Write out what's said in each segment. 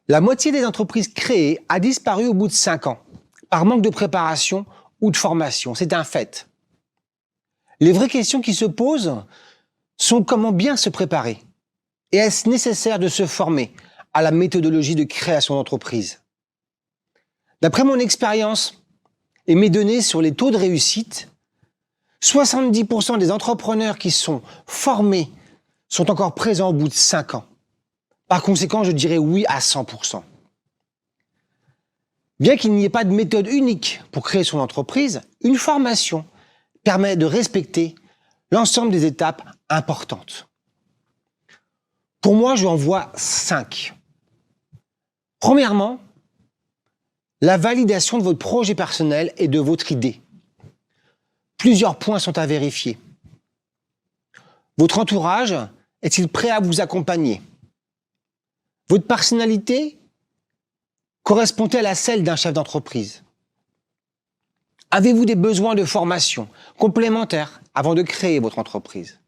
La moitié des entreprises créées a disparu au bout de 5 ans, par manque de préparation ou de formation. C'est un fait. Les vraies questions qui se posent sont comment bien se préparer? Et est-ce nécessaire de se former à la méthodologie de création d'entreprise? D'après mon expérience et mes données sur les taux de réussite, 70% des entrepreneurs qui sont formés sont encore présents au bout de 5 ans. Par conséquent, je dirais oui à 100%. Bien qu'il n'y ait pas de méthode unique pour créer son entreprise, une formation permet de respecter l'ensemble des étapes importantes. Pour moi, je en vois 5. Premièrement, la validation de votre projet personnel et de votre idée. Plusieurs points sont à vérifier. Votre entourage est-il prêt à vous accompagner? Votre personnalité correspond-elle à celle d'un chef d'entreprise? Avez-vous des besoins de formation complémentaires avant de créer votre entreprise?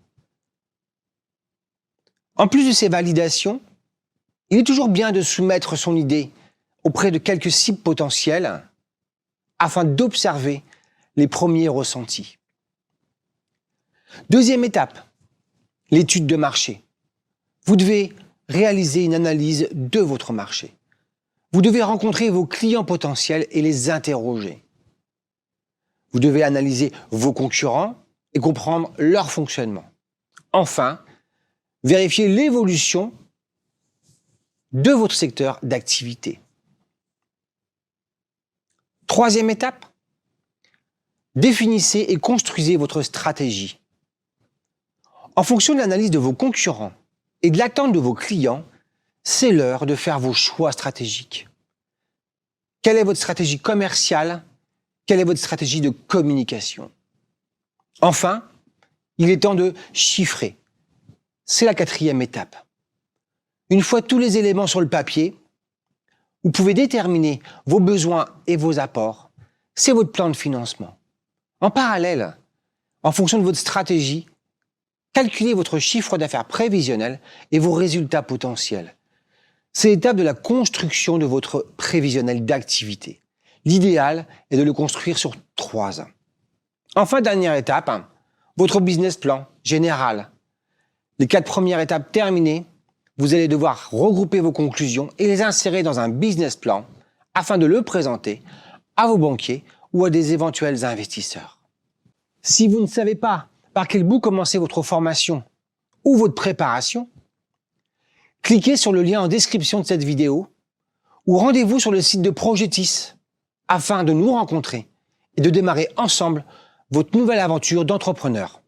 En plus de ces validations, il est toujours bien de soumettre son idée auprès de quelques cibles potentielles afin d'observer les premiers ressentis. Deuxième étape, l'étude de marché. Vous devez réaliser une analyse de votre marché. Vous devez rencontrer vos clients potentiels et les interroger. Vous devez analyser vos concurrents et comprendre leur fonctionnement. Enfin, vérifier l'évolution de votre secteur d'activité. Troisième étape, définissez et construisez votre stratégie. En fonction de l'analyse de vos concurrents et de l'attente de vos clients, c'est l'heure de faire vos choix stratégiques. Quelle est votre stratégie commerciale? Quelle est votre stratégie de communication? Enfin, il est temps de chiffrer. C'est la quatrième étape. Une fois tous les éléments sur le papier, vous pouvez déterminer vos besoins et vos apports. C'est votre plan de financement. En parallèle, en fonction de votre stratégie, calculez votre chiffre d'affaires prévisionnel et vos résultats potentiels. C'est l'étape de la construction de votre prévisionnel d'activité. L'idéal est de le construire sur 3 ans. Enfin, dernière étape, votre business plan général. Les 4 premières étapes terminées, vous allez devoir regrouper vos conclusions et les insérer dans un business plan afin de le présenter à vos banquiers ou à des éventuels investisseurs. Si vous ne savez pas par quel bout commencer votre formation ou votre préparation, cliquez sur le lien en description de cette vidéo ou rendez-vous sur le site de Progetis afin de nous rencontrer et de démarrer ensemble votre nouvelle aventure d'entrepreneur.